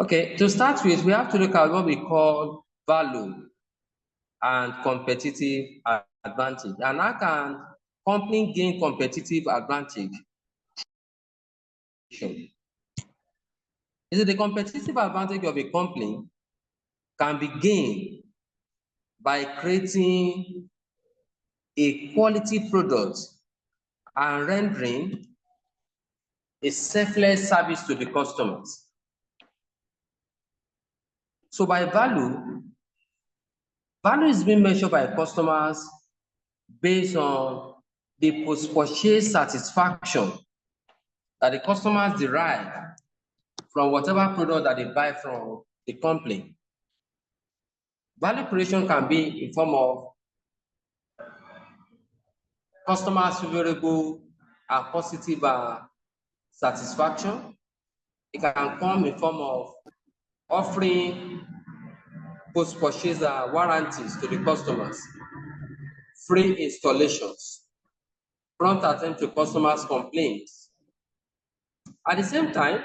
Okay, to start with, we have to look at what we call value and competitive advantage. And how can company gain competitive advantage? Is it the competitive advantage of a company can be gained by creating a quality product and rendering a selfless service to the customers. So by value is being measured by customers based on the post-purchase satisfaction that the customers derive from whatever product that they buy from the company. Value creation can be in form of customers' favorable and positive satisfaction. It can come in form of offering post-purchase warranties to the customers, free installations, prompt attention to customers' complaints. At the same time,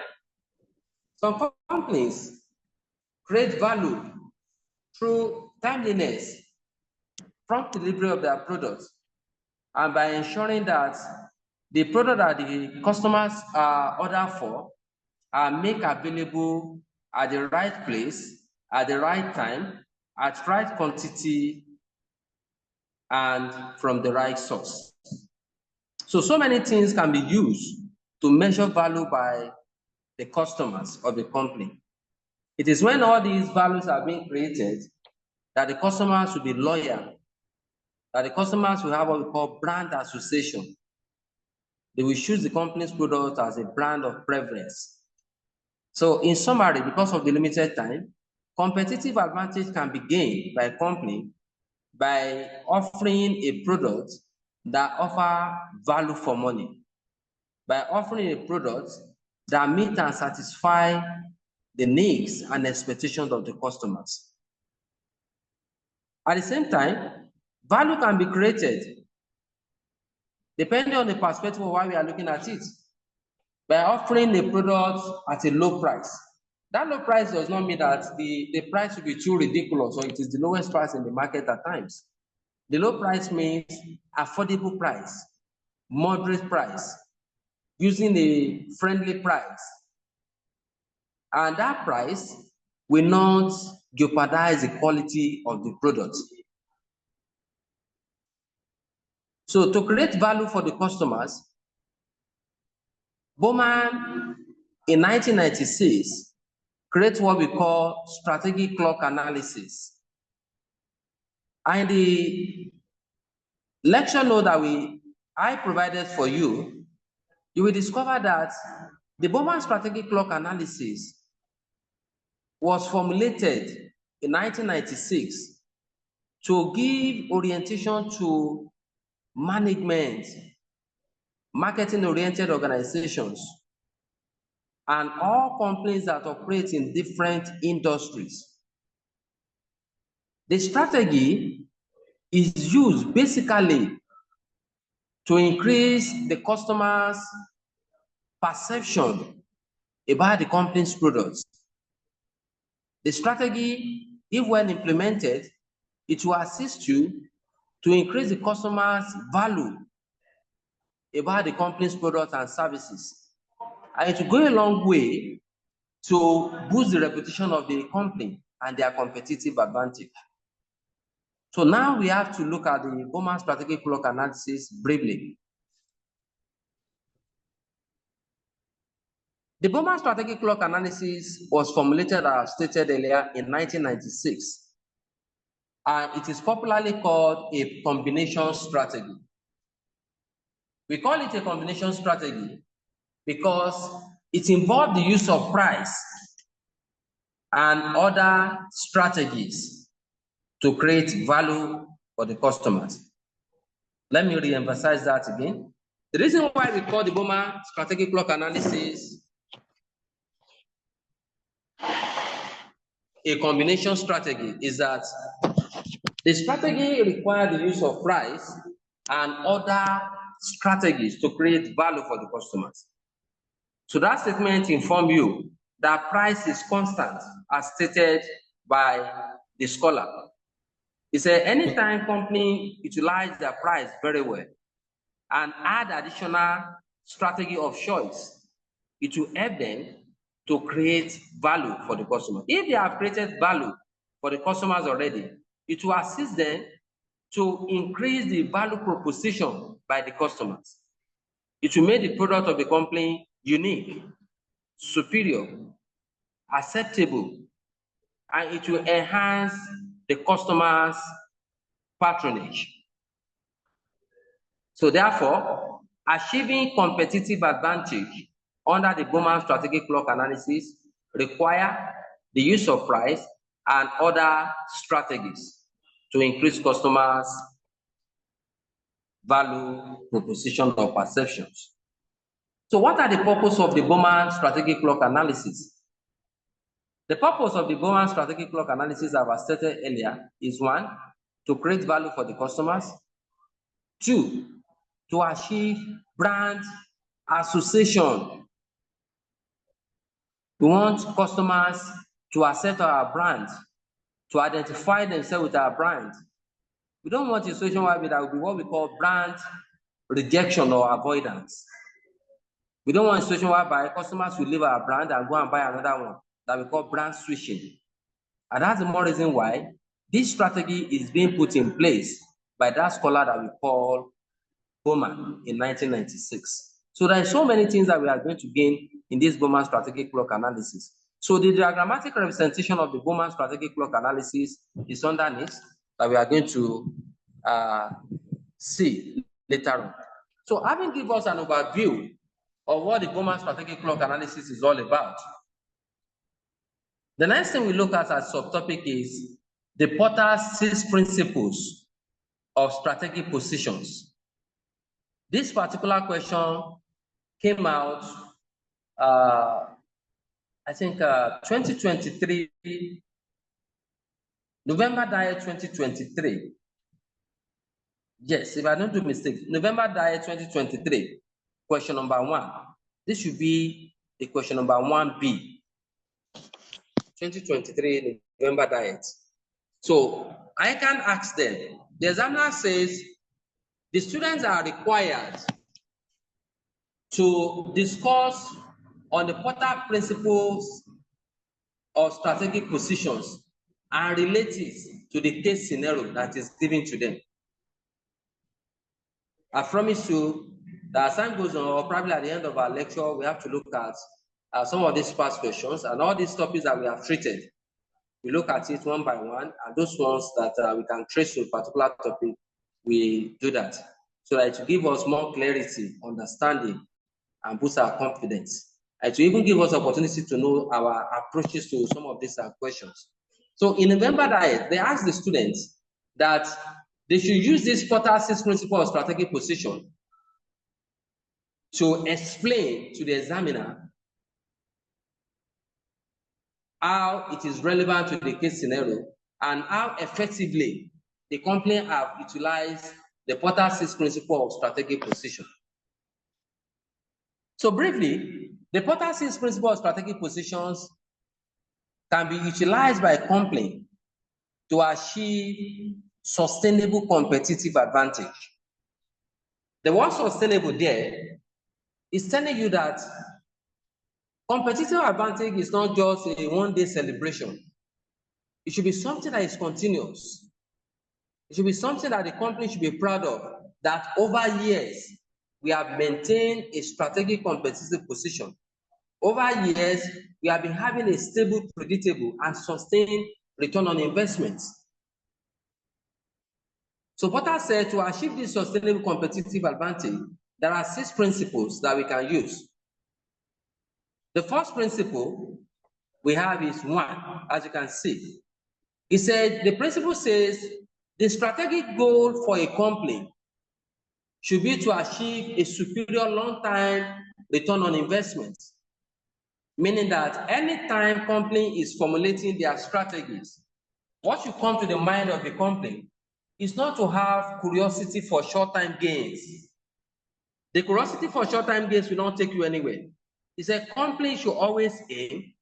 some companies create value through timeliness, prompt delivery of their products, and by ensuring that the product that the customers order for are made available at the right place, at the right time, at right quantity, and from the right source. So many things can be used to measure value by the customers of the company. It is when all these values are being created that the customers will be loyal, that the customers will have what we call brand association. They will choose the company's product as a brand of preference. So in summary, because of the limited time, competitive advantage can be gained by a company by offering a product that offers value for money, by offering a product that meets and satisfies the needs and expectations of the customers. At the same time, value can be created depending on the perspective of why we are looking at it, by offering a product at a low price. That low price does not mean that the price will be too ridiculous or it is the lowest price in the market at times. The low price means affordable price, moderate price, using a friendly price. And that price will not jeopardize the quality of the product. So to create value for the customers, Bowman in 1996 created what we call strategic clock analysis. And the lecture note that I provided for you, you will discover that the Bowman strategic clock analysis was formulated in 1996 to give orientation to management, marketing-oriented organizations, and all companies that operate in different industries. The strategy is used basically to increase the customer's perception about the company's products. The strategy, if well implemented, it will assist you to increase the customer's value about the company's products and services. And it will go a long way to boost the reputation of the company and their competitive advantage. So now we have to look at the Bowman strategic clock analysis briefly. The Bowman strategic clock analysis was formulated, as stated earlier, in 1996. And it is popularly called a combination strategy. We call it a combination strategy because it involved the use of price and other strategies to create value for the customers. Let me re-emphasize that again. The reason why we call the Bowman strategic clock analysis a combination strategy is that the strategy requires the use of price and other strategies to create value for the customers. So that statement informs you that price is constant, as stated by the scholar. He said anytime company utilize their price very well and add additional strategy of choice, it will help them to create value for the customer. If they have created value for the customers already, it will assist them to increase the value proposition by the customers. It will make the product of the company unique, superior, acceptable, and it will enhance the customer's patronage. So therefore, achieving competitive advantage under the Bowman strategic clock analysis require the use of price and other strategies to increase customers' value, proposition, or perceptions. So what are the purpose of the Bowman strategic clock analysis? The purpose of the Bowman strategic clock analysis, as I stated earlier, is 1, to create value for the customers. 2, to achieve brand association. We want customers to accept our brand, to identify themselves with our brand. We don't want a situation where that will be what we call brand rejection or avoidance. We don't want a situation whereby customers will leave our brand and go and buy another one that we call brand switching. And that's the more reason why this strategy is being put in place by that scholar that we call Bowman in 1996. So there are so many things that we are going to gain in this Bowman strategic clock analysis. So the diagrammatic representation of the Bowman strategic clock analysis is underneath that we are going to see later on. So having given us an overview of what the Bowman strategic clock analysis is all about, the next thing we look at as subtopic is the Porter's 6 principles of strategic positions. This particular question came out, I think 2023, November Diet 2023. Yes, if I don't do mistake, November Diet 2023, question number 1. This should be the question number 1B. 2023 November Diet. So I can ask them, the examiner says, the students are required to discuss on the Porter principles of strategic positions and relate it to the case scenario that is given to them. I promise you that as time goes on, or probably at the end of our lecture, we have to look at some of these past questions and all these topics that we have treated. We look at it one by one, and those ones that we can trace to a particular topic, we do that. So that to give us more clarity, understanding, and boost our confidence. And to even give us opportunity to know our approaches to some of these questions. So in November Diet, they asked the students that they should use this Porter's 6 principle of strategic position to explain to the examiner how it is relevant to the case scenario and how effectively the company have utilized the Porter's 6 principle of strategic position. So briefly, the Porter's 6 principle of strategic positions can be utilized by a company to achieve sustainable competitive advantage. The word sustainable there is telling you that competitive advantage is not just a one-day celebration. It should be something that is continuous. It should be something that the company should be proud of, that over years, we have maintained a strategic competitive position. Over years, we have been having a stable, predictable, and sustained return on investments. So Porter said to achieve this sustainable competitive advantage, there are 6 principles that we can use. The first principle we have is 1, as you can see. He said, the principle says, the strategic goal for a company should be to achieve a superior long-term return on investment. Meaning that anytime company is formulating their strategies, what should come to the mind of the company is not to have curiosity for short-term gains. The curiosity for short-term gains will not take you anywhere. It's a company should always aim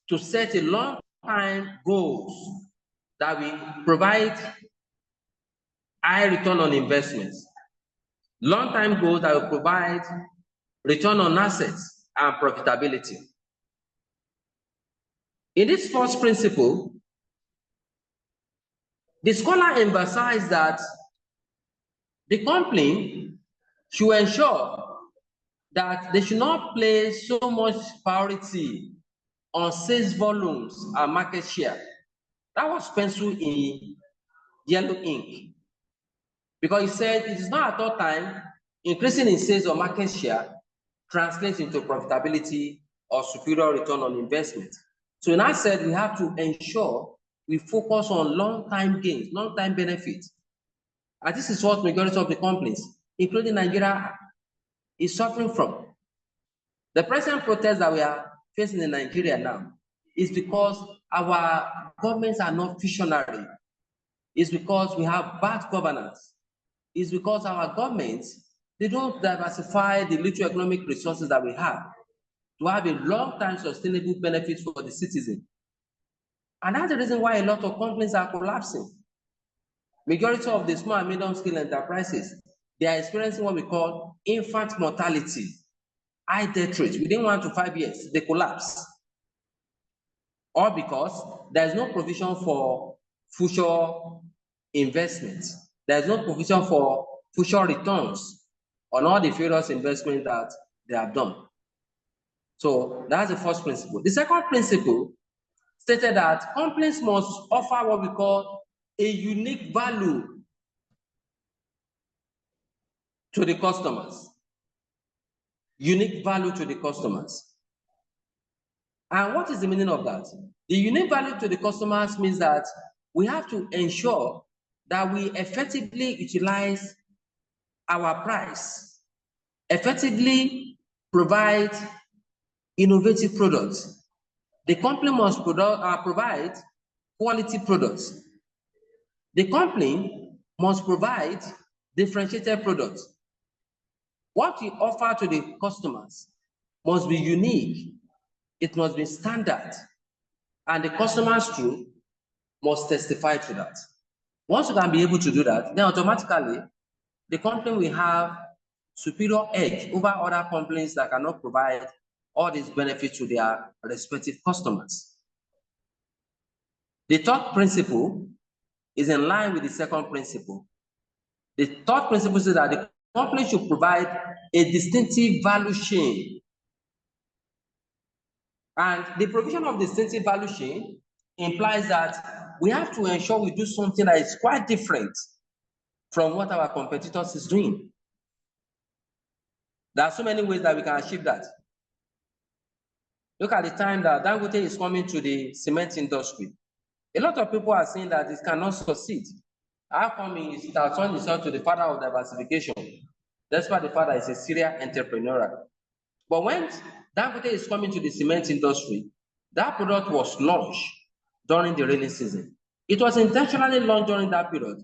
to set a long-time goals that will provide high return on investments, long-time goals that will provide return on assets and profitability. In this first principle, the scholar emphasized that the company should ensure that they should not place so much priority on sales volumes and market share. That was penciled in yellow ink, because he said it is not at all time increasing in sales or market share translates into profitability or superior return on investment. So in that said, we have to ensure we focus on long-time gains, long-time benefits. And this is what majority of the companies, including Nigeria, is suffering from. The present protest that we are facing in Nigeria now is because our governments are not visionary. It's because we have bad governance. It's because our governments, they don't diversify the little economic resources that we have to have a long-time sustainable benefit for the citizen. And that's the reason why a lot of companies are collapsing. Majority of the small and medium-scale enterprises, they are experiencing what we call infant mortality, high death rate. Within 1 to 5 years, they collapse. Or because there is no provision for future investments. There is no provision for future returns on all the various investments that they have done. So that's the first principle. The second principle stated that companies must offer what we call a unique value to the customers. Unique value to the customers. And what is the meaning of that? The unique value to the customers means that we have to ensure that we effectively utilize our price, effectively provide innovative products. The company must provide quality products. The company must provide differentiated products. What we offer to the customers must be unique. It must be standard. And the customers too must testify to that. Once you can be able to do that, then automatically the company will have superior edge over other companies that cannot provide all these benefits to their respective customers. The third principle is in line with the second principle. The third principle says that the company should provide a distinctive value chain. And the provision of distinctive value chain implies that we have to ensure we do something that is quite different from what our competitors is doing. There are so many ways that we can achieve that. Look at the time that Dangote is coming to the cement industry. A lot of people are saying that it cannot succeed. How come he has turned himself to the father of diversification? That's why the father is a serial entrepreneur. But when Dangote is coming to the cement industry, that product was launched during the rainy season. It was intentionally launched during that period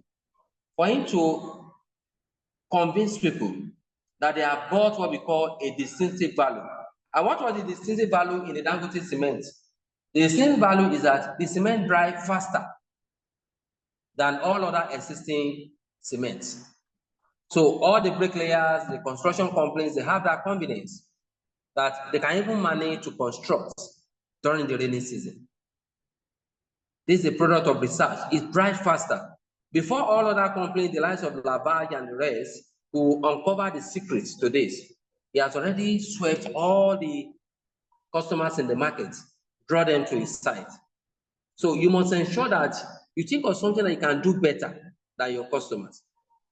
for him to convince people that they have bought what we call a distinctive value. And what was the distinctive value in the Dangote cement? The distinctive value is that the cement dries faster than all other existing cements. So all the bricklayers, the construction companies, they have that confidence that they can even manage to construct during the rainy season. This is a product of research. It dries faster. Before all other companies, the likes of Lafarge and the rest, who uncover the secrets to this, he has already swept all the customers in the market, draw them to his site. So you must ensure that you think of something that you can do better than your customers.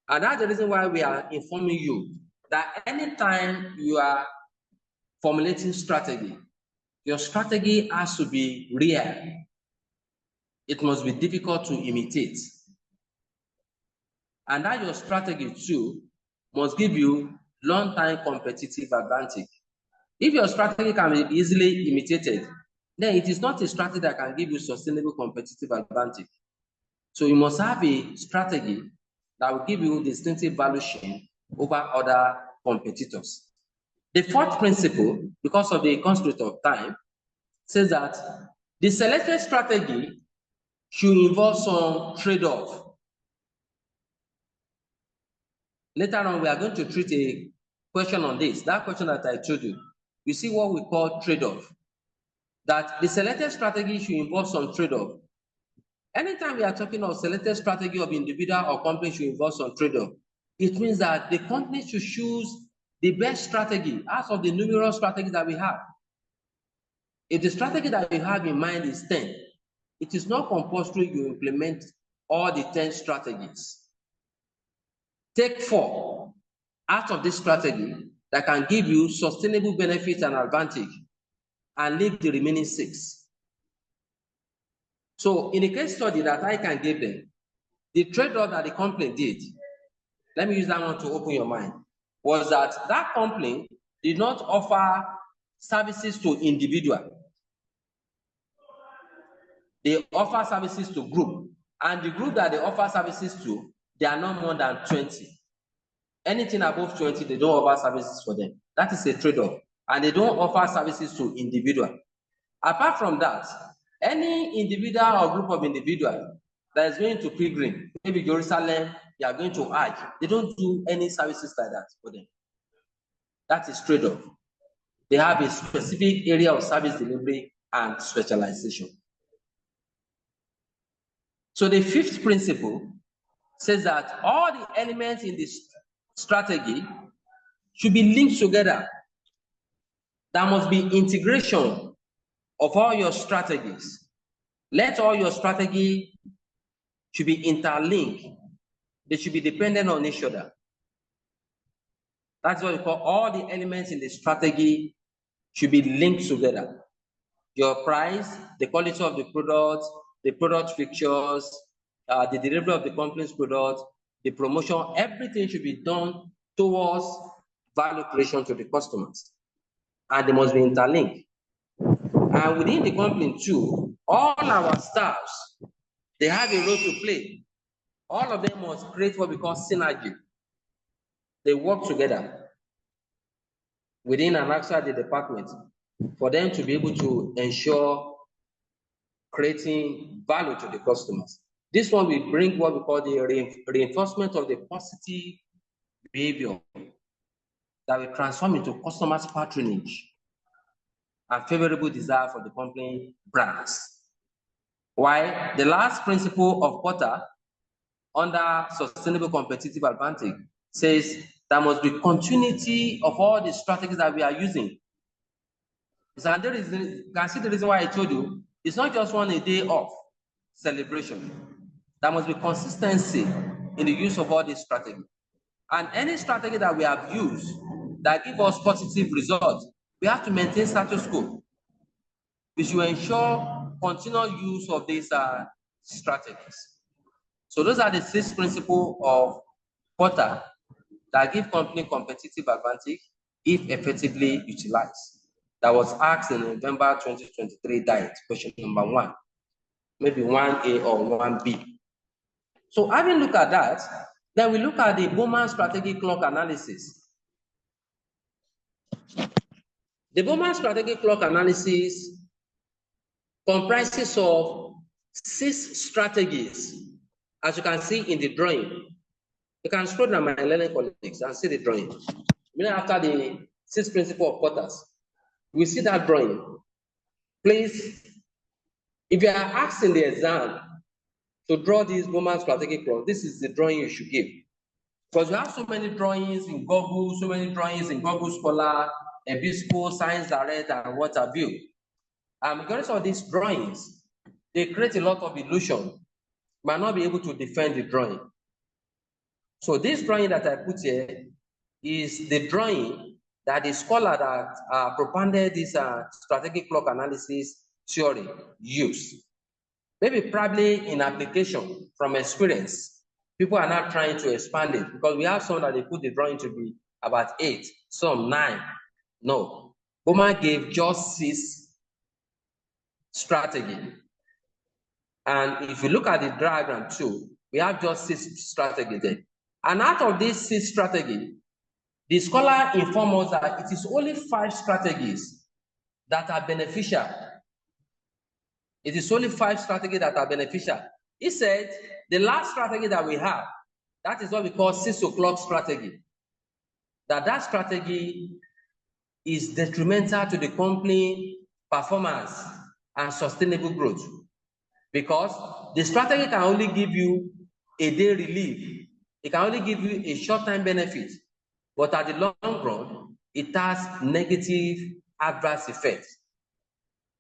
And that's the reason why we are informing you that anytime you are formulating strategy, your strategy has to be real. It must be difficult to imitate. And that your strategy too must give you long-time competitive advantage. If your strategy can be easily imitated, then it is not a strategy that can give you sustainable competitive advantage. So you must have a strategy that will give you distinctive value chain over other competitors. The fourth principle, because of the constraint of time, says that The selected strategy should involve some trade-off. Later on, we are going to treat a question on this. That question that I told you, you see what we call trade-off. That the selected strategy should involve some trade-off. Anytime we are talking of selected strategy of individual or company should involve some trade-off, it means that the company should choose the best strategy out of the numerous strategies that we have. If the strategy that you have in mind is 10, it is not compulsory you implement all the 10 strategies. Take 4 out of this strategy that can give you sustainable benefits and advantage, and leave the remaining 6. So in a case study that I can give them, the trade-off that the company did, let me use that one to open your mind, was that that company did not offer services to individual. They offer services to group, and the group that they offer services to, they are not more than 20. Anything above 20, they don't offer services for them. That is a trade-off, and they don't offer services to individual. Apart from that, any individual or group of individuals that is going to pilgrim, maybe Jerusalem, they are going to Hajj, they don't do any services like that for them. That is trade-off. They have a specific area of service delivery and specialization. So the 5th principle says that all the elements in this strategy should be linked together. There must be integration of all your strategies. Let all your strategy should be interlinked. They should be dependent on each other. That's what we call all the elements in the strategy should be linked together. Your price, the quality of the product features, the delivery of the company's product, the promotion, everything should be done towards value creation to the customers. And they must be interlinked. And within the company too, all our staffs, they have a role to play. All of them must create what we call synergy. They work together within and outside the department for them to be able to ensure creating value to the customers. This one will bring what we call the reinforcement of the positive behavior that will transform into customers' patronage and favorable desire for the company brands. While the last principle of Porter under sustainable competitive advantage says there must be continuity of all the strategies that we are using. And there is, you can see the reason why I told you, it's not just a day off celebration. There must be consistency in the use of all these strategies. And any strategy that we have used that give us positive results, we have to maintain status quo. We should ensure continual use of these strategies. So those are the 6 principles of Porter that give company competitive advantage if effectively utilized. That was asked in November 2023 diet, question number 1, maybe 1A or 1B. So having looked at that, then we look at the Bowman strategic clock analysis. The Bowman strategic clock analysis comprises of 6 strategies, as you can see in the drawing. You can scroll down, my learning colleagues, and see the drawing. After the 6 principles of Porter's, we see that drawing. Please, if you are asked in the exam to draw this Bowman strategic clock, this is the drawing you should give. Because you have so many drawings in Google, so many drawings in Google Scholar, Ebispo, Science Direct, and what have you. Because of these drawings, they create a lot of illusion. You might not be able to defend the drawing. So this drawing that I put here is the drawing that the scholar that propounded this strategic clock analysis theory used. Maybe probably in application from experience, people are not trying to expand it because we have some that they put the drawing to be about 8, some 9. No, Bowman gave just 6 strategy. And if you look at the diagram too, we have just 6 strategies there. And out of these 6 strategies, the scholar informs us that it is only 5 strategies that are beneficial It is only 5 strategies that are beneficial. He said the last strategy that we have, that is what we call 6 o'clock strategy. That strategy is detrimental to the company performance and sustainable growth, because the strategy can only give you a day relief. It can only give you a short-term benefit, but at the long run, it has negative adverse effects.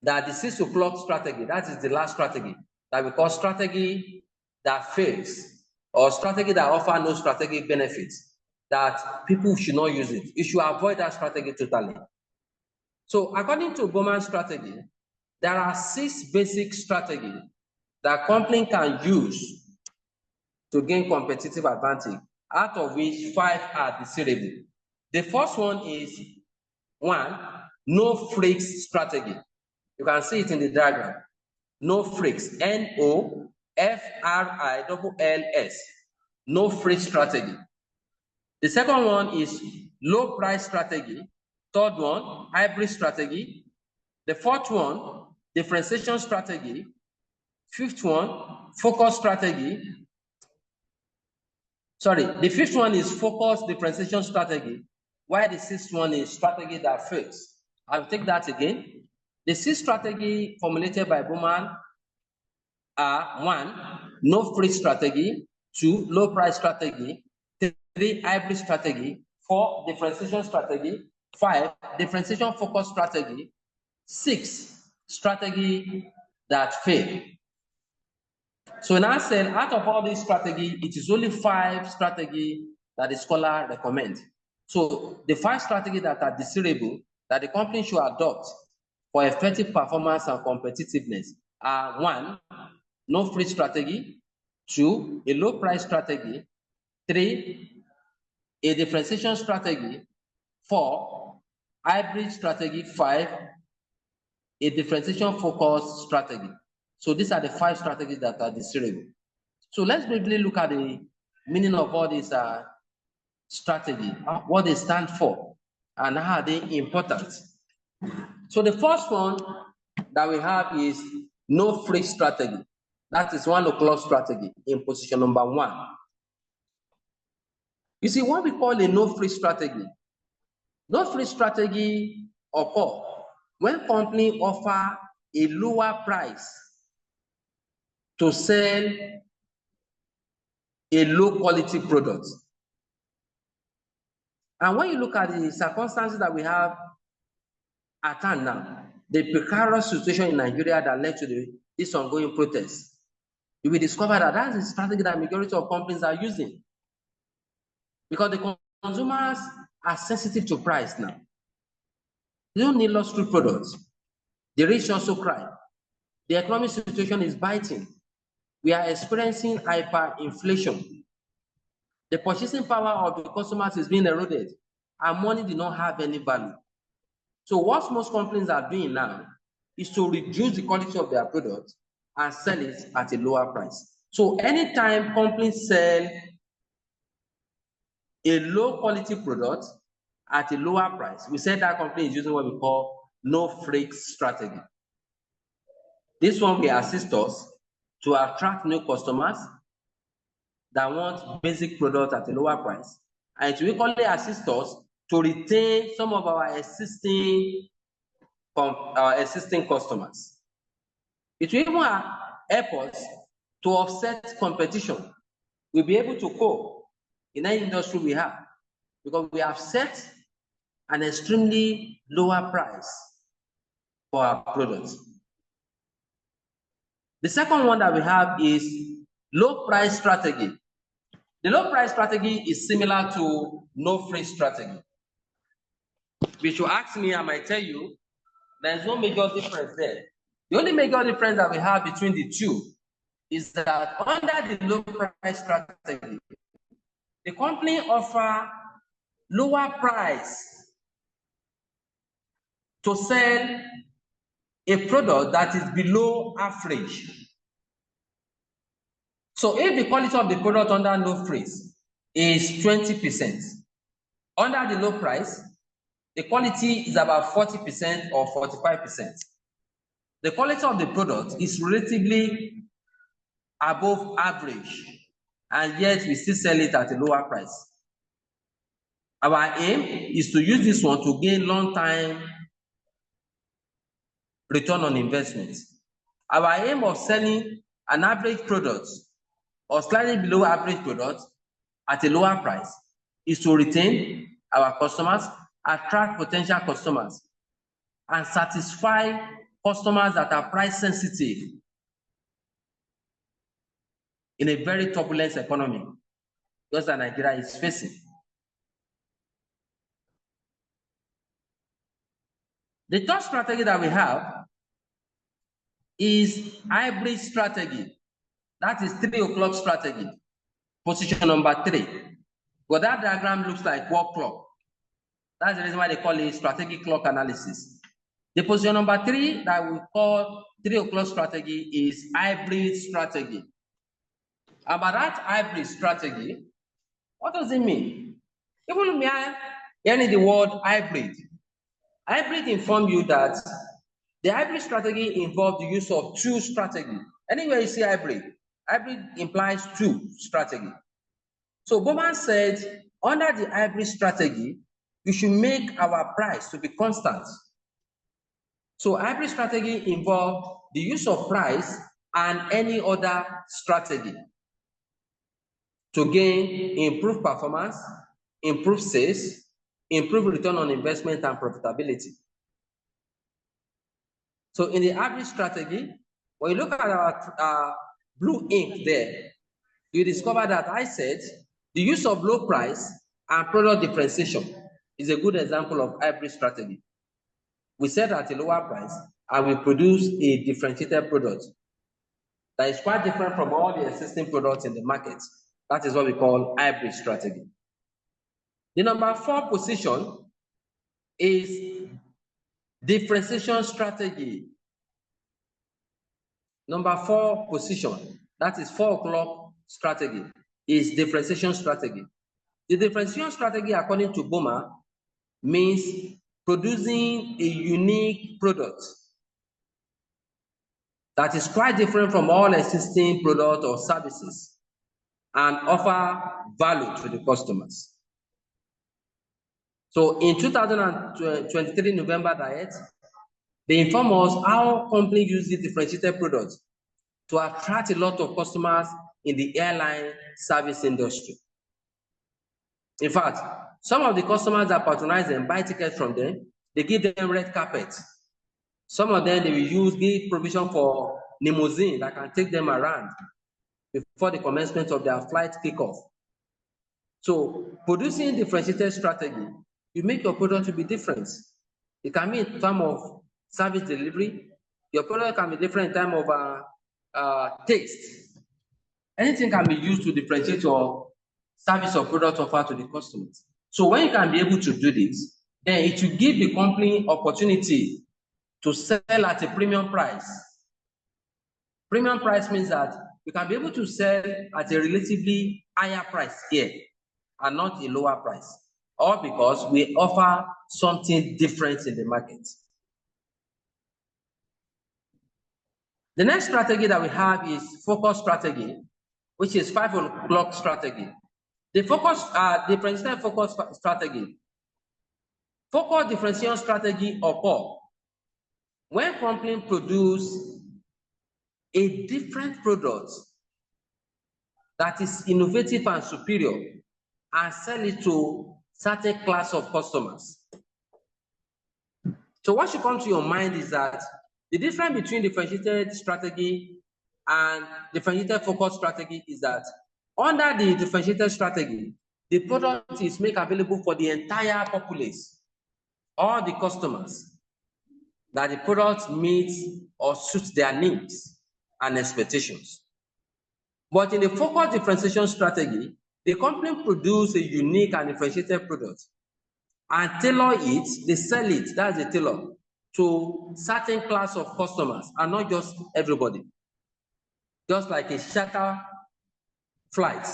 That the 6 o'clock strategy, that is the last strategy that we call strategy that fails, or strategy that offers no strategic benefits, that people should not use it. You should avoid that strategy totally. So according to Bowman's strategy, there are 6 basic strategies that company can use to gain competitive advantage, out of which 5 are desirable. The first one is 1, no frills strategy. You can see it in the diagram. No frills, NOFRILLS, no frills strategy. The second one is low price strategy. Third one, hybrid strategy. The fourth one, differentiation strategy. Fifth one, focus strategy. Sorry, the fifth one is focus differentiation strategy, while the sixth one is strategy that fails. I'll take that again. The 6 strategy formulated by Bowman are 1, no free strategy, 2, low price strategy, 3, hybrid strategy, 4, differentiation strategy, 5, differentiation focus strategy, 6, strategy that fail. So now said, out of all these strategies, it is only 5 strategies that the scholar recommends. So the 5 strategies that are desirable that the company should adopt for effective performance and competitiveness are 1, no free strategy, 2, a low price strategy, 3, a differentiation strategy, 4, hybrid strategy, 5, a differentiation focus strategy. So these are the 5 strategies that are desirable. So let's briefly look at the meaning of all these strategies, what they stand for, and how they important. So the first one that we have is no free strategy. That is 1 o'clock strategy in position number 1. You see, what we call a no free strategy. No free strategy occur when company offer a lower price to sell a low quality product. And when you look at the circumstances that we have at hand now, the precarious situation in Nigeria that led to this ongoing protest, you will discover that that's the strategy that majority of companies are using. Because the consumers are sensitive to price now. They don't need luxury products. The rich also cry. The economic situation is biting. We are experiencing hyperinflation. The purchasing power of the customers is being eroded, and money did not have any value. So what most companies are doing now is to reduce the quality of their product and sell it at a lower price. So anytime companies sell a low quality product at a lower price, we say that company is using what we call no frills strategy. This one will assist us to attract new customers that want basic product at a lower price, and it will equally assist us to retain some of our existing customers. It will even help us to offset competition. We'll be able to cope in any industry we have, because we have set an extremely lower price for our products. The second one that we have is low price strategy. The low price strategy is similar to no free strategy. If you ask me, I might tell you there's no major difference there. The only major difference that we have between the two is that under the low price strategy, the company offers lower price to sell a product that is below average. So if the quality of the product under no frills is 20%, under the low price, the quality is about 40% or 45%. the quality of the product is relatively above average, and yet we still sell it at a lower price. Our aim is to use this one to gain long-time return on investment. Our aim of selling an average product or slightly below average product at a lower price is to retain our customers, attract potential customers, and satisfy customers that are price sensitive in a very turbulent economy, just as Nigeria is facing. The third strategy that we have is hybrid strategy. That is 3 o'clock strategy, position number 3. But that diagram looks like work clock. That's the reason why they call it strategic clock analysis. The position number 3 that we call 3 o'clock strategy is hybrid strategy. About that hybrid strategy, what does it mean? Even me hearing the word hybrid. Hybrid informs you that the hybrid strategy involves the use of 2 strategies. Anywhere you see hybrid, hybrid implies 2 strategies. So Bowman said, under the hybrid strategy, we should make our price to be constant. So hybrid strategy involves the use of price and any other strategy to gain improved performance, improve sales, improve return on investment and profitability. So in the hybrid strategy, when you look at our blue ink there, you discover that I said the use of low price and product differentiation is a good example of hybrid strategy. We sell at a lower price and we produce a differentiated product that is quite different from all the existing products in the market. That is what we call hybrid strategy. The number 4 position is differentiation strategy. Number 4 position, that is 4 o'clock strategy, is differentiation strategy. The differentiation strategy, according to Bowman, means producing a unique product that is quite different from all existing products or services and offer value to the customers. So in 2023 November diet, they inform us how companies use the differentiated products to attract a lot of customers in the airline service industry. In fact, some of the customers that patronize them, buy tickets from them, they give them red carpet. Some of them, they will give provision for limousine that can take them around before the commencement of their flight kickoff. So producing differentiated strategy, you make your product to be different. It can be in terms of service delivery. Your product can be different in terms of taste. Anything can be used to differentiate your service or product offer to the customers. So when you can be able to do this, then it will give the company opportunity to sell at a premium price. Premium price means that you can be able to sell at a relatively higher price here and not a lower price, or because we offer something different in the market. The next strategy that we have is focus strategy, which is 5 o'clock strategy. The focus, differentiated focus strategy. Focus differentiation strategy occur when companies produce a different product that is innovative and superior and sell it to certain class of customers. So what should come to your mind is that the difference between differentiated strategy and differentiated focus strategy is that under the differentiated strategy, the product is made available for the entire populace, all the customers, that the product meets or suits their needs and expectations. But in the focus differentiation strategy, the company produces a unique and differentiated product and tailor it, they sell it, that's the tailor, to certain class of customers and not just everybody. Just like a charter flight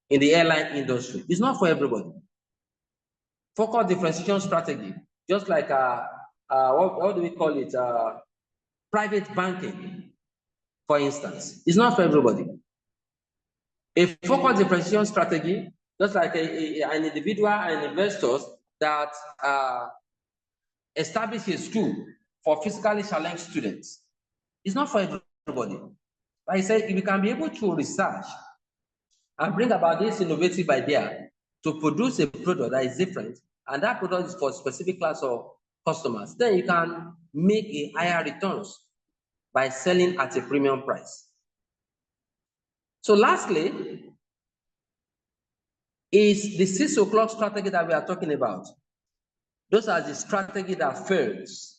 in the airline industry, it's not for everybody. Focus differentiation strategy, just like what do we call it? private banking, for instance. It's not for everybody. A focused differentiation strategy, just like an individual and investors that establish a school for physically challenged students. It's not for everybody. But I said, if you can be able to research and bring about this innovative idea to produce a product that is different, and that product is for a specific class of customers, then you can make a higher returns by selling at a premium price. So lastly, is the 6 o'clock strategy that we are talking about. Those are the strategy that fails.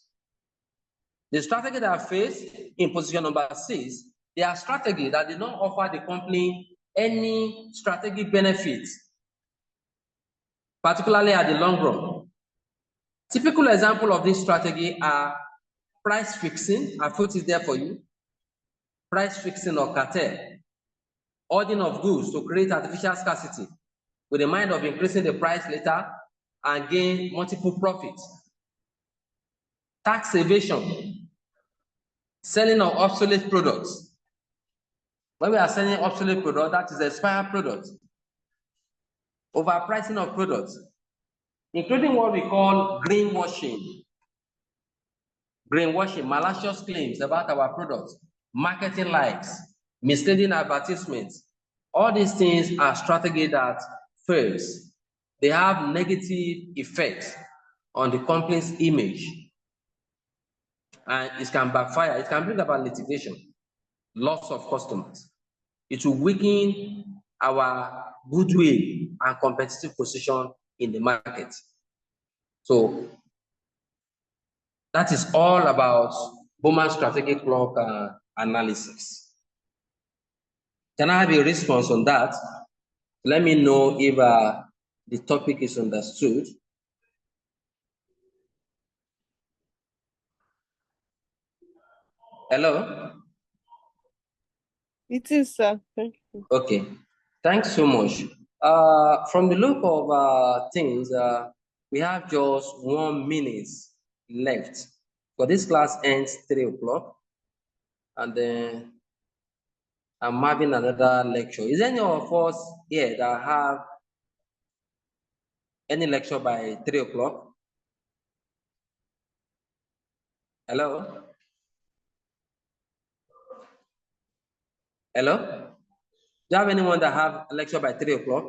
The strategy that fails in position number 6, they are strategy that did not offer the company any strategic benefits, particularly at the long run. Typical example of this strategy are price fixing. I put it there for you. Price fixing or cartel, ordering of goods to create artificial scarcity with the mind of increasing the price later and gain multiple profits. Tax evasion, selling of obsolete products. When we are selling obsolete products, that is expired products. Overpricing of products, including what we call greenwashing. Greenwashing, malicious claims about our products, marketing likes, misleading advertisements. All these things are strategy that fails. They have negative effects on the company's image, and it can backfire. It can bring about litigation, loss of customers. It will weaken our goodwill and competitive position in the market. So that is all about Bowman strategic clock analysis. Can I have a response on that? Let me know if the topic is understood. Hello? It is, sir. Thank you. Okay, thanks so much. From the look of things, we have just 1 minute left. So this class ends 3 o'clock, and then I'm having another lecture. Is any of us here that have any lecture by 3 o'clock? Hello? Hello? Do you have anyone that have a lecture by 3 o'clock?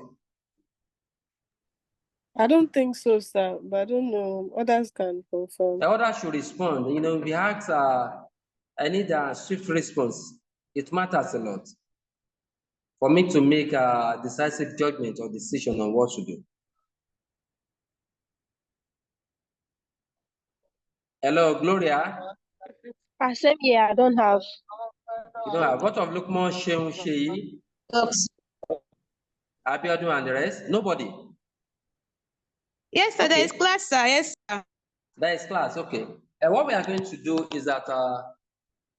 I don't think so, sir, but I don't know. Others can confirm. The others should respond. You know, if you ask, I need a swift response. It matters a lot for me to make a decisive judgment or decision on what to do. Hello, Gloria. Same here, I don't have. You don't have. What of Lukman, Sheun, Sheyi, Abiodun, and the rest? Nobody. Yes, sir, Okay. there is class, sir. Yes, sir. There is class, okay. And what we are going to do is that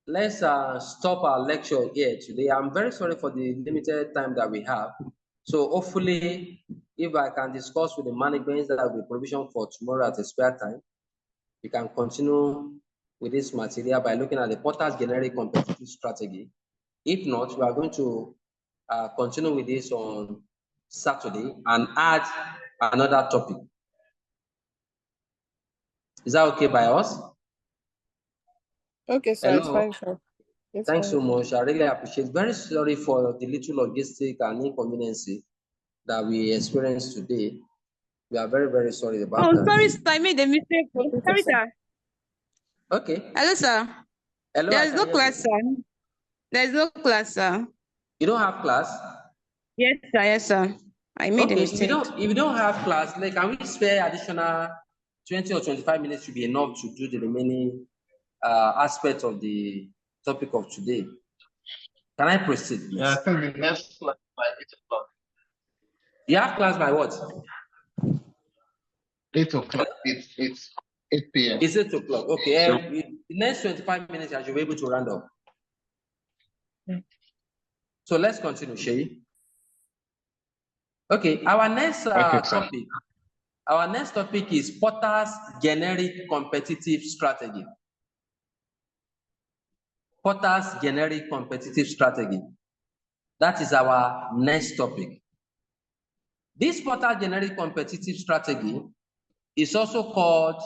let's stop our lecture here today. I'm very sorry for the limited time that we have. So hopefully, if I can discuss with the management that will be provision for tomorrow at a spare time, we can continue with this material by looking at the Porter's generic competitive strategy. If not, we are going to continue with this on Saturday and add another topic. Is that okay by us? Okay, sir. Hello? It's fine, sir. Thanks so much. I really appreciate it. Very sorry for the little logistic and inconvenience that we experienced today. We are very, very sorry about that. Sorry, sir. I made a mistake. Sorry, sir. Okay. Hello, sir. Hello. There is no class, sir. There is no class, sir. You don't have class? Yes, sir. Yes, sir. I made a mistake. If you don't have class, like, can we spare additional 20 or 25 minutes to be enough to do the remaining aspects of the topic of today? Can I proceed, please? Yeah, I think the next class by 8 o'clock. You have class by what? 8 o'clock. It's 8 p.m. It's 8 o'clock. Okay. So, the next 25 minutes, I should be able to round up. So let's continue, Sheyi. Okay, our next topic. Our next topic is Porter's generic competitive strategy. Porter's generic competitive strategy. That is our next topic. This Porter generic competitive strategy is also called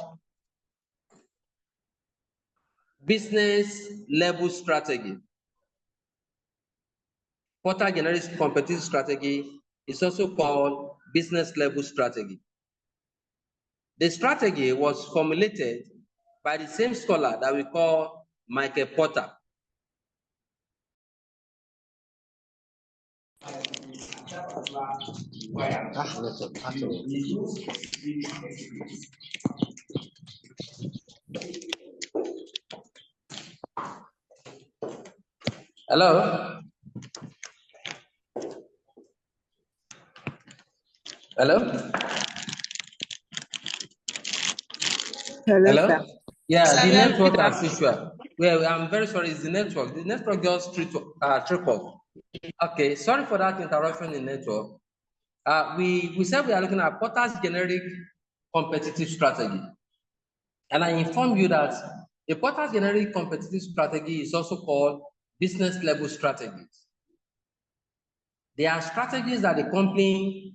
business level strategy. Porter generic competitive strategy is also called business level strategy. The strategy was formulated by the same scholar that we call Michael Porter. Hello? Hello? Hello, Hello? sir. Yeah, the Hello, network Peter. as usual. Well, I'm very sorry, it's the network. The network just tripled. Okay, sorry for that interruption in network. We said we are looking at Porter's generic competitive strategy. And I inform you that the Porter's generic competitive strategy is also called business level strategies. They are strategies that the company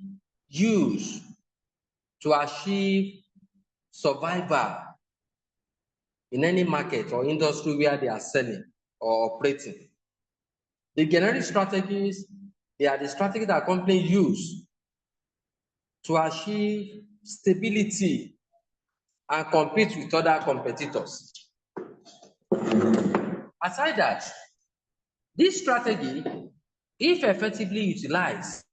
use to achieve survival in any market or industry where they are selling or operating. The generic strategies, they are the strategies that companies use to achieve stability and compete with other competitors. Aside that, this strategy, if effectively utilized,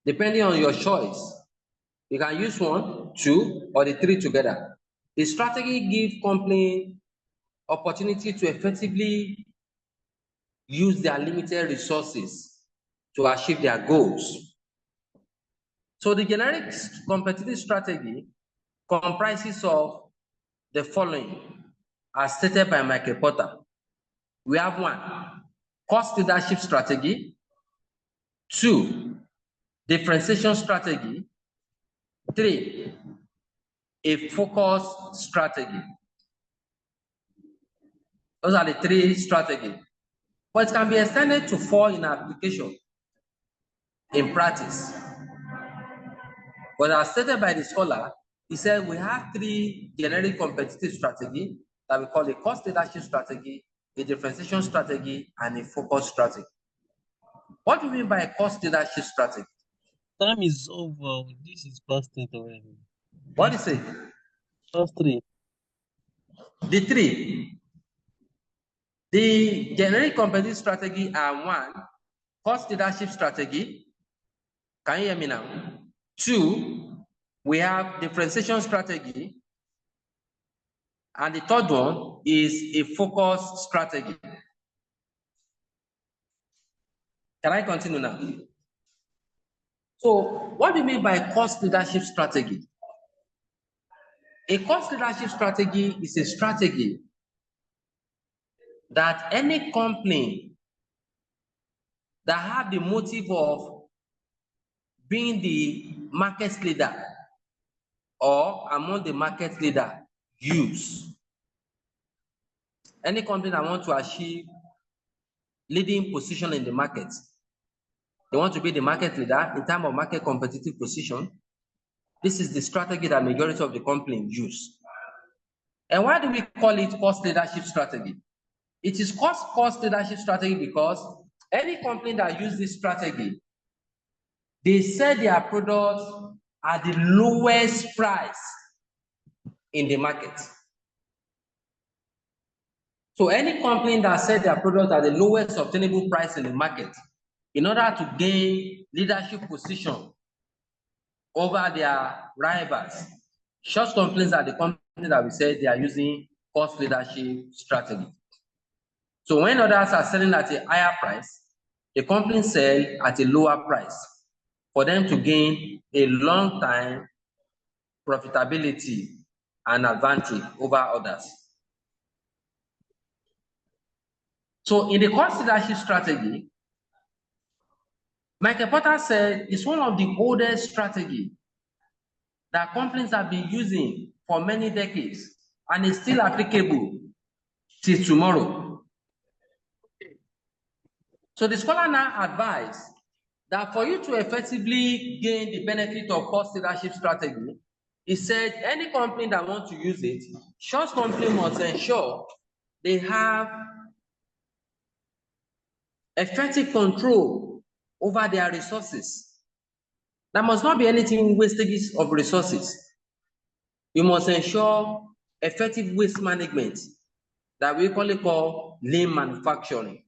depending on your choice, you can use 1, 2, or the 3 together. The strategy gives company opportunity to effectively use their limited resources to achieve their goals. So the generic competitive strategy comprises of the following, as stated by Michael Porter. We have 1, cost leadership strategy. 2, differentiation strategy. 3, a focus strategy. Those are the 3 strategies. But it can be extended to 4 in application, in practice. But as stated by the scholar, he said we have 3 generic competitive strategy that we call a cost leadership strategy, a differentiation strategy, and a focus strategy. What do you mean by a cost leadership strategy? Time is over. This is past it already. What is it? Past 3. The 3. The generic competitive strategy are 1, cost leadership strategy. Can you hear me now? 2, we have differentiation strategy. And the 3rd one is a focus strategy. Can I continue now? So what do you mean by cost leadership strategy? A cost leadership strategy is a strategy that any company that have the motive of being the market leader or among the market leader use. Any company that want to achieve leading position in the market, they want to be the market leader in terms of market competitive position. This is the strategy that majority of the company use. And why do we call it cost leadership strategy? It is cost leadership strategy because any company that use this strategy, they sell their products at the lowest price in the market. So any company that sells their products at the lowest obtainable price in the market, in order to gain leadership position over their rivals, such companies are the companies that we say they are using cost leadership strategy. So when others are selling at a higher price, the companies sell at a lower price for them to gain a long time profitability and advantage over others. So in the cost leadership strategy, Michael Porter said it's one of the oldest strategies that companies have been using for many decades and is still applicable till tomorrow. So the scholar now advised that for you to effectively gain the benefit of cost leadership strategy, he said any company that wants to use it, such company must ensure they have effective control over their resources. There must not be anything wastage of resources. You must ensure effective waste management that we call lean manufacturing.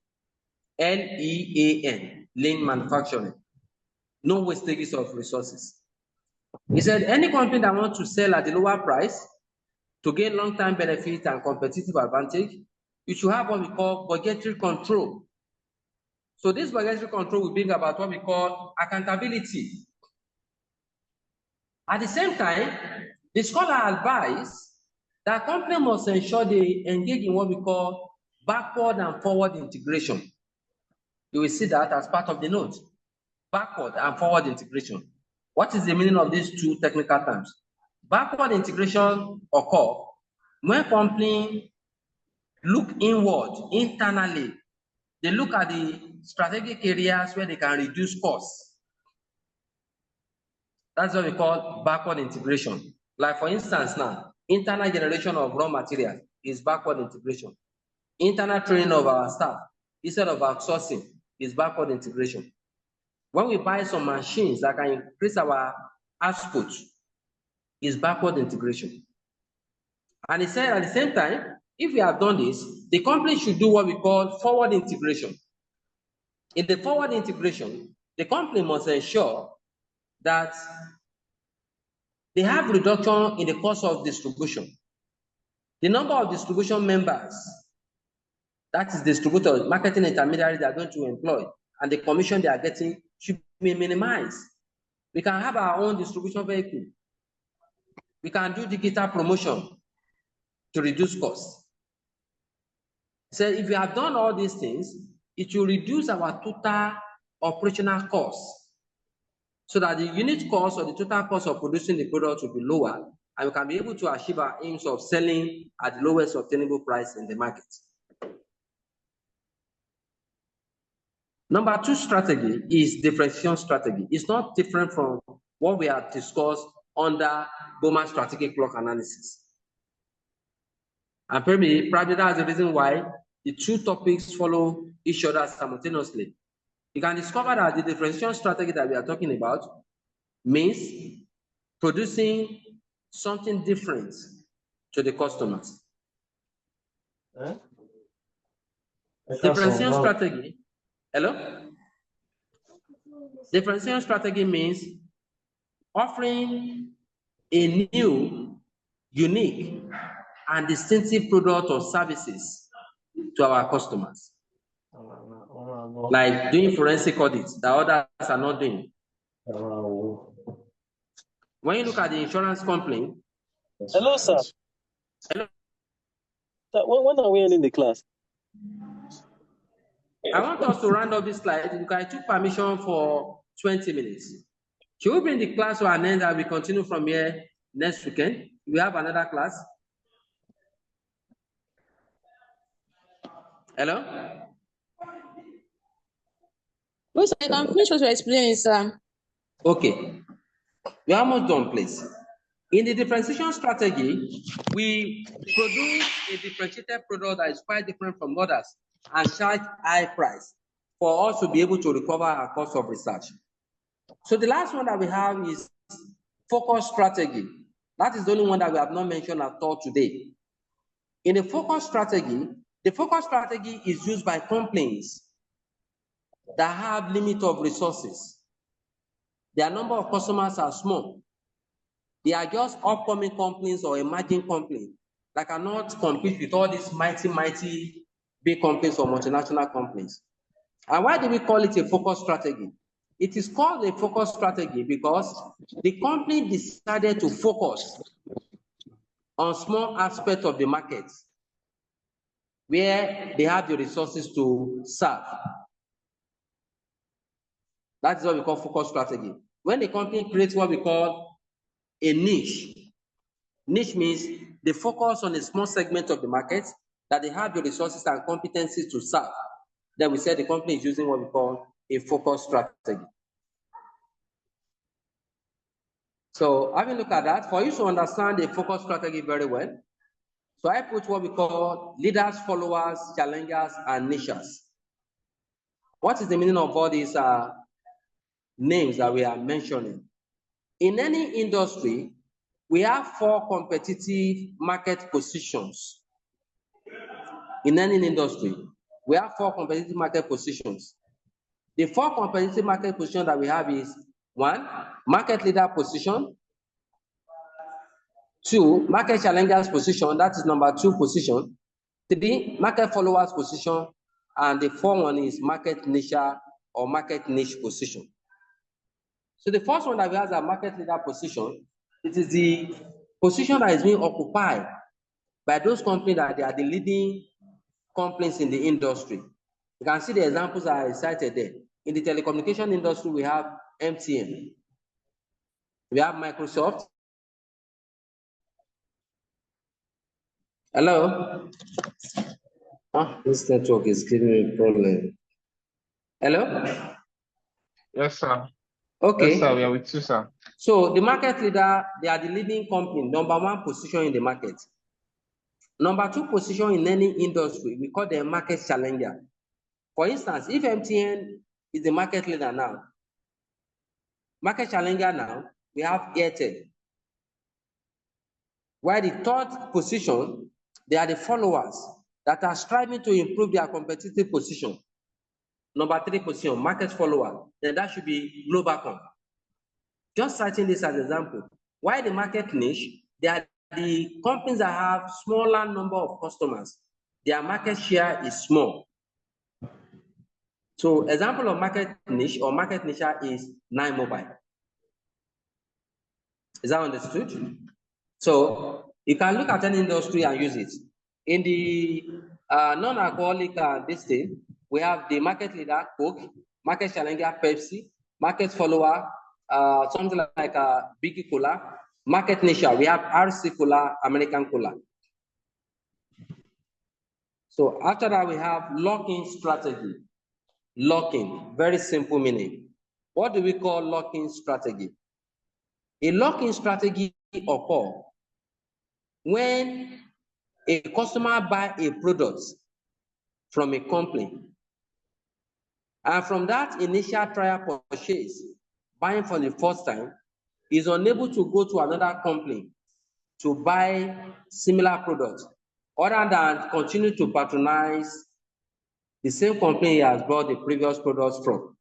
LEAN, lean manufacturing. No wastage of resources. He said any company that wants to sell at a lower price to gain long-term benefit and competitive advantage, you should have what we call budgetary control. So this budgetary control will bring about what we call accountability. At the same time, the scholar advised that company must ensure they engage in what we call backward and forward integration. You will see that as part of the note. Backward and forward integration. What is the meaning of these two technical terms? Backward integration occurs when companies look inward, internally. They look at the strategic areas where they can reduce costs. That's what we call backward integration. Like for instance now, internal generation of raw materials is backward integration. Internal training of our staff instead of outsourcing is backward integration. When we buy some machines that can increase our output, is backward integration. And he said at the same time, if we have done this, the company should do what we call forward integration. In the forward integration, the company must ensure that they have reduction in the cost of distribution. The number of distribution members, that is distributors, marketing intermediaries they are going to employ, and the commission they are getting should be minimized. We can have our own distribution vehicle. We can do digital promotion to reduce costs. So if we have done all these things, it will reduce our total operational costs so that the unit cost or the total cost of producing the product will be lower, and we can be able to achieve our aims of selling at the lowest obtainable price in the market. Number two strategy is differentiation strategy. It's not different from what we have discussed under Bowman strategic block analysis. And probably that's the reason why the two topics follow each other simultaneously. You can discover that the differentiation strategy that we are talking about means producing something different to the customers. Differentiation strategy. Hello? Differentiation strategy means offering a new, unique, and distinctive product or services to our customers. Like doing forensic audits that others are not doing. When you look at the insurance company. Hello, sir. Hello. When are we ending the class? I want us to round up this slide. I took permission for 20 minutes. Should we bring the class to an end and we continue from here next weekend? We have another class. Hello? No, sir, I can finish what you're explaining, sir. Okay. We're almost done, please. In the differentiation strategy, we produce a differentiated product that is quite different from others and charge high price for us to be able to recover our cost of research. So the last one that we have is focus strategy. That is the only one that we have not mentioned at all today. In the focus strategy is used by companies that have limit of resources. Their number of customers are small. They are just upcoming companies or emerging companies that cannot compete with all these mighty big companies or multinational companies. And why do we call it a focus strategy? It is called a focus strategy because the company decided to focus on small aspects of the market where they have the resources to serve. That's what we call focus strategy. When the company creates what we call a niche means they focus on a small segment of the market that they have the resources and competencies to serve, then we say the company is using what we call a focus strategy. So having a look at that, for you to understand the focus strategy very well, so I put what we call leaders, followers, challengers, and niches. What is the meaning of all these names that we are mentioning? In any industry, we have 4 competitive market positions. In any industry, we have 4 competitive market positions. The 4 competitive market positions that we have is 1, market leader position. 2, market challengers position, that is number 2 position. 3, market followers position. And the 4th one is market niche or market niche position. So the first one that we have as a market leader position, it is the position that is being occupied by those companies that they are the leading companies in the industry. You can see the examples I cited there. In the telecommunication industry, we have MTN. We have Microsoft. Hello? This network is giving me a problem. Hello? Yes, sir. Okay. Yes, sir. We are with you, sir. So the market leader, they are the leading company, number 1 position in the market. Number 2 position in any industry, we call them market challenger. For instance, if MTN is the market leader now, market challenger now, we have Airtel. While the 3rd position, they are the followers that are striving to improve their competitive position. Number 3 position, market follower, then that should be Globacom. Just citing this as an example. Why the market niche? They are the companies that have smaller number of customers. Their market share is small. So example of market niche or market niche is 9mobile. Is that understood? So you can look at an industry and use it. In the non-alcoholic this thing, we have the market leader, Coke, market challenger, Pepsi, market follower, something like Biggie Cola, market niche, we have RC Cola, American Cola. So after that, we have lock-in strategy. Lock-in, very simple meaning. What do we call lock-in strategy? A lock-in strategy occurs when a customer buys a product from a company, and from that initial trial purchase, buying for the first time, is unable to go to another company to buy similar products, other than continue to patronize the same company he has bought the previous products from.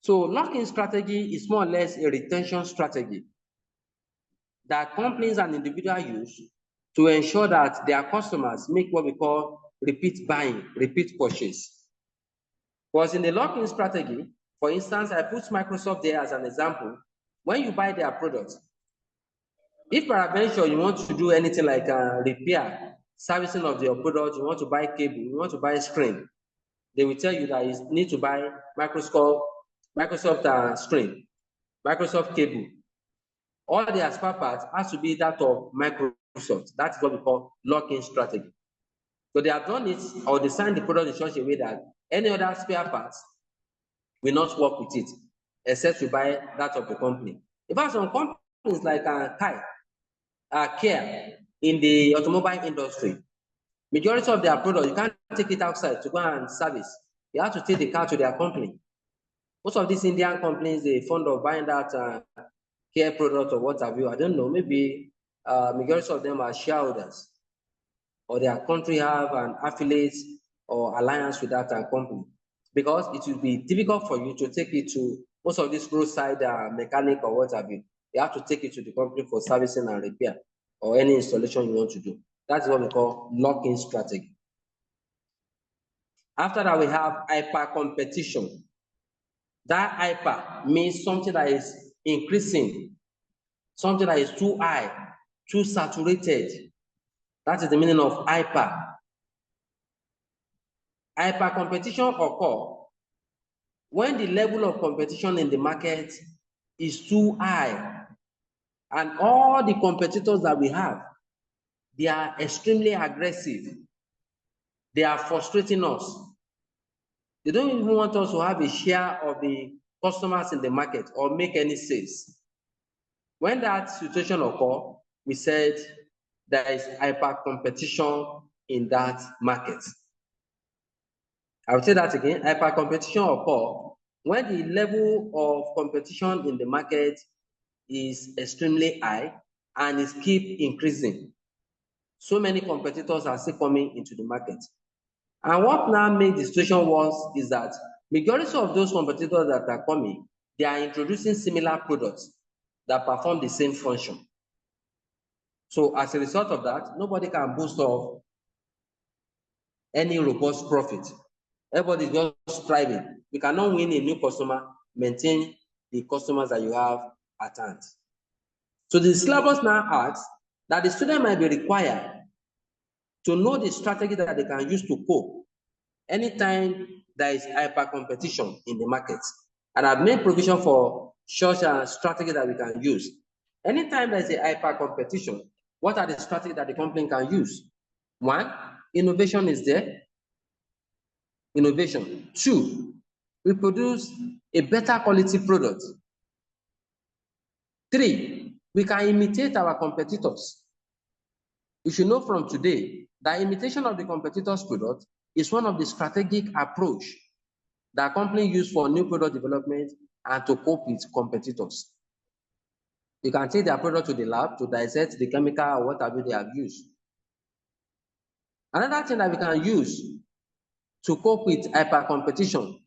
So lock-in strategy is more or less a retention strategy that companies and individuals use to ensure that their customers make what we call repeat buying, repeat purchase. Because in the lock-in strategy, for instance, I put Microsoft there as an example. When you buy their products, if peradventure you want to do anything like repair, servicing of your product, you want to buy cable, you want to buy screen, they will tell you that you need to buy Microsoft screen, Microsoft cable. All their spare parts has to be that of Microsoft. That's what we call lock-in strategy. So they have done it or designed the product in such a way that any other spare parts will not work with it, except you buy that of the company. In fact, some companies like Kia in the automobile industry, majority of their products, you can't take it outside to go and service. You have to take the car to their company. Most of these Indian companies, they're fond of buying that Kia product or what have you. I don't know, maybe majority of them are shareholders, or their country have an affiliate or alliance with that company, because it will be difficult for you to take it to most of these roadside mechanic or what have you. You have to take it to the company for servicing and repair or any installation you want to do. That's what we call lock-in strategy. After that, we have hyper competition. That hyper means something that is increasing, something that is too high, too saturated. That is the meaning of hyper. Hyper competition occurs when the level of competition in the market is too high, and all the competitors that we have, they are extremely aggressive. they are frustrating us. They don't even want us to have a share of the customers in the market or make any sales. When that situation occurs, we said there is hyper competition in that market. I will say that again, hyper competition occurs when the level of competition in the market is extremely high and is keep increasing. So many competitors are still coming into the market. And what now makes the situation worse is that majority of those competitors that are coming, they are introducing similar products that perform the same function. So as a result of that, nobody can boast of any robust profit. Everybody is just striving. You cannot win a new customer, maintain the customers that you have at hand. So the syllabus now asks that the student might be required to know the strategy that they can use to cope anytime there is hyper competition in the market. And I've made provision for such a strategy that we can use. Anytime there's a hyper competition, what are the strategies that the company can use? One, innovation is there. Innovation. Two, we produce a better quality product. Three, we can imitate our competitors. You should know from today that imitation of the competitors' product is one of the strategic approach that company use for new product development and to cope with competitors. You can take their product to the lab to dissect the chemical or whatever they have used. Another thing that we can use to cope with hyper competition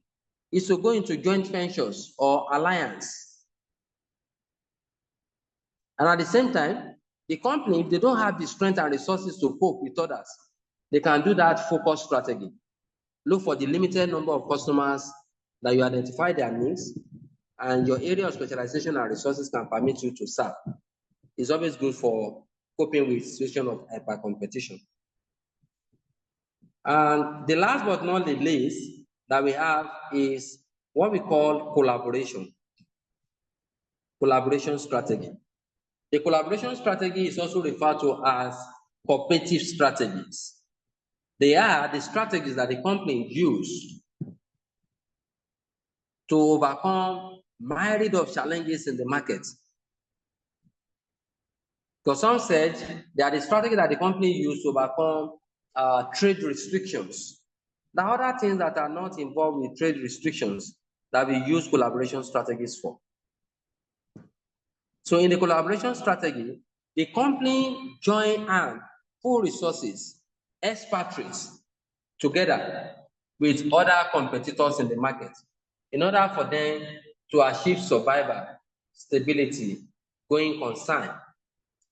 is to go into joint ventures or alliance. And at the same time, the company, if they don't have the strength and resources to cope with others, they can do that focus strategy. Look for the limited number of customers that you identify their needs, and your area of specialization and resources can permit you to serve. It's always good for coping with situation of hyper competition. And the last but not the least that we have is what we call collaboration. Collaboration strategy. The collaboration strategy is also referred to as cooperative strategies. They are the strategies that the company use to overcome myriad of challenges in the market. Because some said they are the strategy that the company used to overcome trade restrictions. There are other things that are not involved with trade restrictions that we use collaboration strategies for. So in the collaboration strategy, the company join and pool resources, expatriates together with other competitors in the market in order for them to achieve survival, stability, going concern,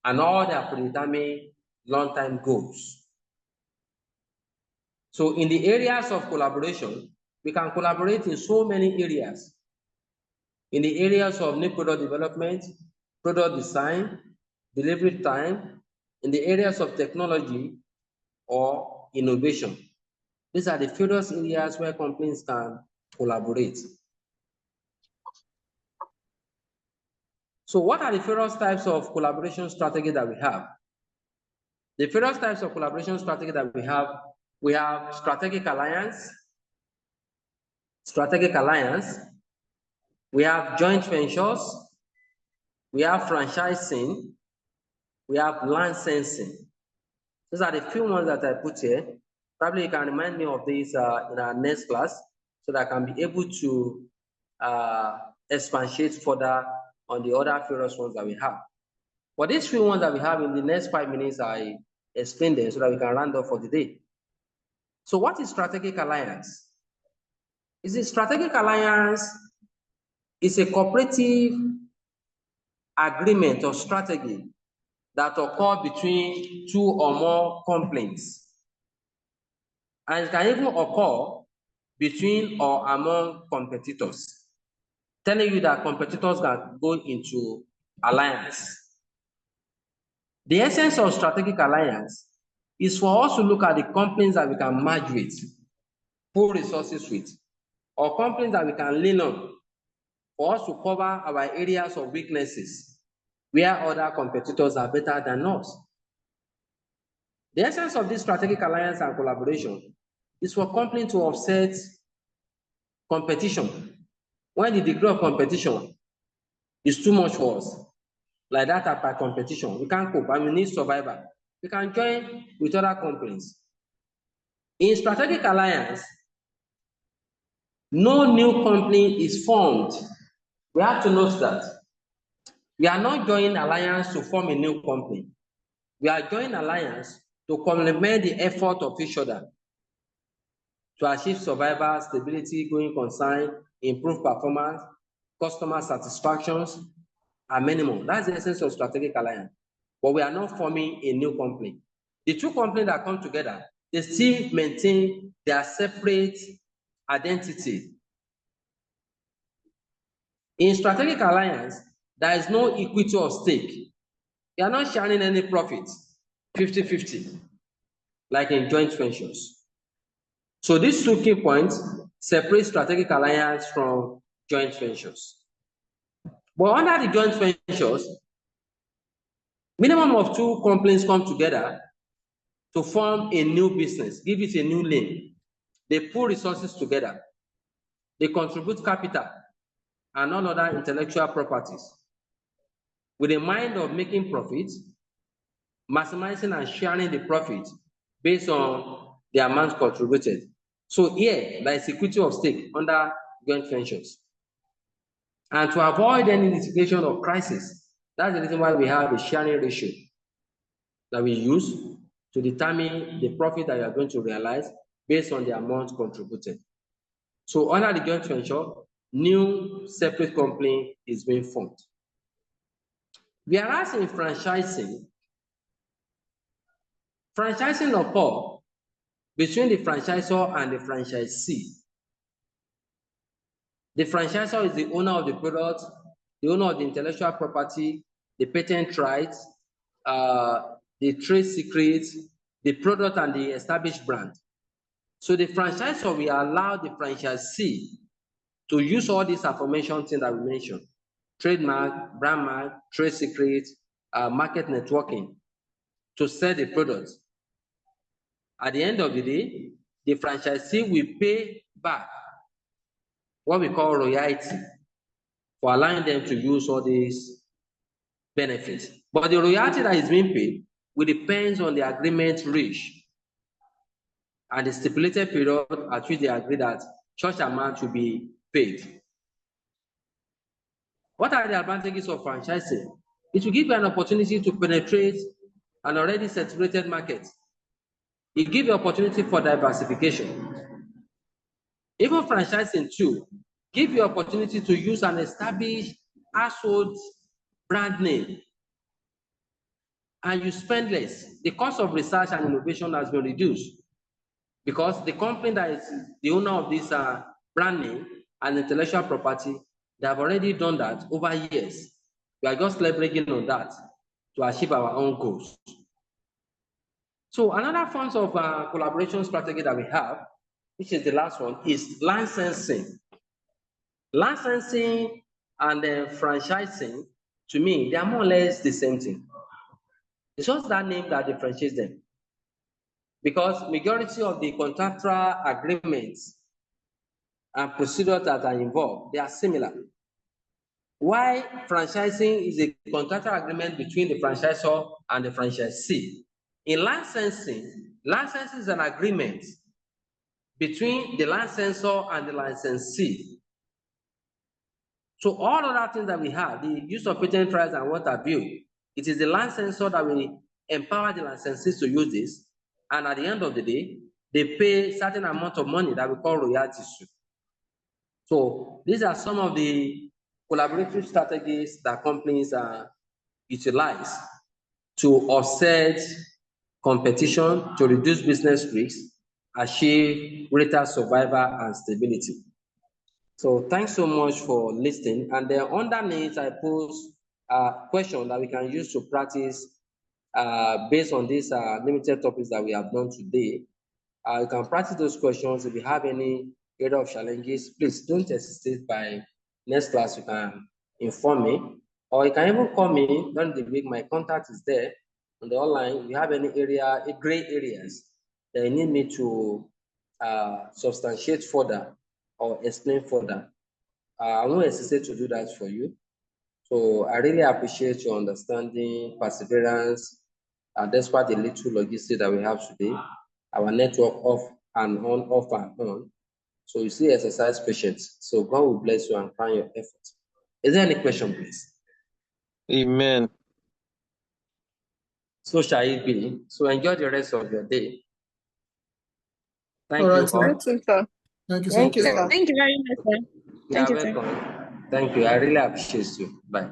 and all their predetermined long-term goals. So in the areas of collaboration, we can collaborate in so many areas. In the areas of new product development, product design, delivery time, in the areas of technology or innovation. These are the various areas where companies can collaborate. So what are the various types of collaboration strategy that we have? The various types of collaboration strategy that we have strategic alliance, we have joint ventures, we have franchising, we have licensing. These are the few ones that I put here. Probably you can remind me of these in our next class so that I can be able to expatiate further on the other various ones that we have. But these few ones that we have, in the next 5 minutes, I explain them so that we can round up for the day. So what is strategic alliance? Strategic alliance is a cooperative agreement or strategy that occur between two or more companies. And it can even occur between or among competitors, telling you that competitors can go into alliance. The essence of strategic alliance is for us to look at the companies that we can merge with, pool resources with, or companies that we can lean on for us to cover our areas of weaknesses where other competitors are better than us. The essence of this strategic alliance and collaboration is for company to offset competition. When the degree of competition is too much for us, like that type of competition, we can't cope and we need survival. We can join with other companies. In strategic alliance, no new company is formed. We have to note that. We are not joining alliance to form a new company. We are joining alliance to complement the effort of each other to achieve survival, stability, going concern, improve performance, customer satisfactions, and many more. That's the essence of strategic alliance. But we are not forming a new company. The two companies that come together, they still maintain their separate identity. In strategic alliance, there is no equity of stake. You are not sharing any profit, 50-50, like in joint ventures. So these two key points separate strategic alliance from joint ventures. But under the joint ventures, minimum of two companies come together to form a new business, give it a new name. They pool resources together. They contribute capital and all other intellectual properties with a mind of making profits, maximizing and sharing the profit based on the amount contributed. So here, there is equity of stake under joint ventures. And to avoid any litigation or crisis, that's the reason why we have a sharing ratio that we use to determine the profit that you are going to realize based on the amount contributed. So under the joint venture, new separate company is being formed. Whereas in franchising occurs between the franchisor and the franchisee. The franchisor is the owner of the product, the owner of the intellectual property, the patent rights, the trade secrets, the product, and the established brand. So the franchisor will allow the franchisee to use all these aforementioned things that we mentioned: trademark, brand mark, trade secrets, market networking, to sell the product. At the end of the day, the franchisee will pay back what we call royalty for allowing them to use all these benefits. But the royalty that is being paid will depend on the agreement reached and the stipulated period at which they agree that such amount will be paid. What are the advantages of franchising? It will give you an opportunity to penetrate an already saturated market. It gives you opportunity for diversification. Even franchising too, give you opportunity to use an established household brand name, and you spend less. The cost of research and innovation has been reduced because the company that is the owner of this brand name and intellectual property, they have already done that over years. We are just leveraging on that to achieve our own goals. So another form of collaboration strategy that we have, which is the last one, is licensing. Licensing and franchising, to me, they are more or less the same thing. It's just that name that differentiates them. Because majority of the contractual agreements and procedures that are involved, they are similar. Why franchising is a contractual agreement between the franchisor and the franchisee. In licensing is an agreement between the licensor and the licensee. So all of that things that we have, the use of patent rights and what have you, it is the licensor that will empower the licensees to use this. And at the end of the day, they pay a certain amount of money that we call royalties. So these are some of the collaborative strategies that companies utilize to offset competition, to reduce business risks, achieve greater survival and stability. So thanks so much for listening. And then underneath, I pose a question that we can use to practice based on these limited topics that we have done today. You can practice those questions. If you have any area of challenges, please don't hesitate. By next class, you can inform me, or you can even call me during the week. My contact is there on the online. If you have any area, gray areas that you need me to substantiate further or explain further, I won't hesitate to do that for you. So I really appreciate your understanding, perseverance, despite the little logistics that we have today, our network off and on, off and on. So you see, exercise patience. So God will bless you and crown your effort. Is there any question, please? Amen. So shall it be. So enjoy the rest of your day. Thank All you right, sir. all. Thank you, sir. Thank you, sir. Thank you, sir. Thank you very much, sir. You Thank are you, sir. welcome. Thank you. I really appreciate you. Bye.